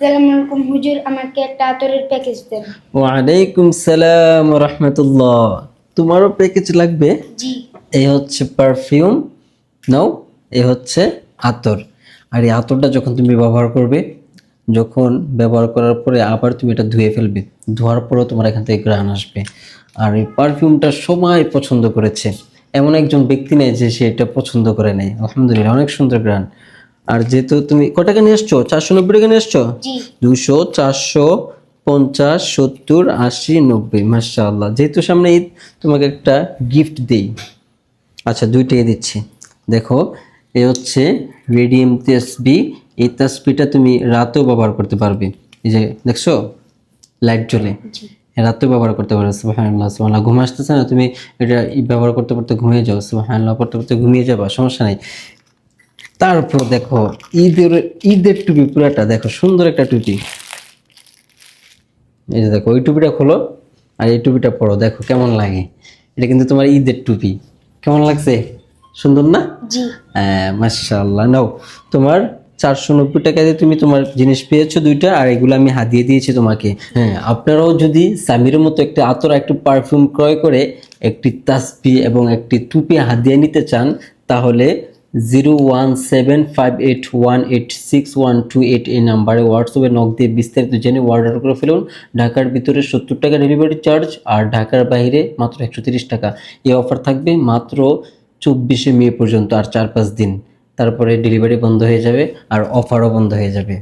আসসালামু আলাইকুম হুজুর, আমাকে একটা আতরের প্যাকেজ দেন। ওয়ালাইকুম সালাম রহমতুল্লাহ। তোমারও প্যাকেজ লাগবে? জি। এই হচ্ছে পারফিউম নাও, এই হচ্ছে আতর। আর এই আতরটা যখন তুমি ব্যবহার করবে, যখন ব্যবহার করার পরে আবার তুমি এটা ধুয়ে ফেলবে, ধোয়ার পরেও তোমার এখান থেকে ঘ্রাণ আসবে। আর এই পারফিউমটা সবাই পছন্দ করেছে, এমন একজন ব্যক্তি নেই যে সে এটা পছন্দ করে নেই। আলহামদুলিল্লাহ, অনেক সুন্দর ঘ্রাণ। আর যেহেতু তুমি কত টাকা নিয়ে এসছো? 490 টাকা নিয়ে এসছো? জি। 200, 400, 50, 70, 80, 90। মাশাআল্লাহ, যেহেতু সামনে ঈদ, তোমাকে একটা গিফট দেই। আচ্ছা, দুইটাই দিচ্ছি। দেখো, এই হচ্ছে রেডিয়াম তাসবি। এই তাসবিটা তুমি রাতেও ব্যবহার করতে পারবে। এই যে দেখছো, লাইট জ্বলে, জি। রাতেও ব্যবহার করতে পারো। সুবহানাল্লাহ, সুবহানাল্লাহ। ঘুম আসতেছে না, তুমি এটা ব্যবহার করতে করতে ঘুমিয়ে যাও, সুবহানাল্লাহ পড়তে পড়তে ঘুমিয়ে যাবা, সমস্যা নাই। তারপর দেখো, ঈদের ঈদের টুপি পুরাটা দেখো, সুন্দর একটা টুপি। এই যে দেখো, ওই টুপিটা খোলো আর এই টুপিটা পরো, দেখো কেমন লাগে। এটা কিন্তু তোমার ঈদের টুপি। কেমন লাগছে? সুন্দর না? জি। হ্যাঁ, মাশাআল্লাহ। নাও, তোমার 490 টাকা দিয়ে তুমি তোমার জিনিস পেয়েছো দুইটা, আর এগুলো আমি হাতিয়ে দিয়েছি তোমাকে। হ্যাঁ, আপনারাও যদি সামিরের মতো একটা আতর, একটু পারফিউম ক্রয় করে একটি তাসবি এবং একটি টুপি হাতিয়ে নিতে চান, তাহলে 0175818612 এই নাম্বারে হোয়াটসঅ্যাপে নক দিয়ে বিস্তারিত জেনে অর্ডার করে ফেলুন। ঢাকার ভিতরে 70 টাকা ডেলিভারি চার্জ, আর ঢাকার বাইরে মাত্র 130 টাকা। এই অফার থাকবে মাত্র 24শে মে পর্যন্ত, আর 4-5 দিন। তারপরে ডেলিভারি বন্ধ হয়ে যাবে আর অফারও বন্ধ হয়ে যাবে।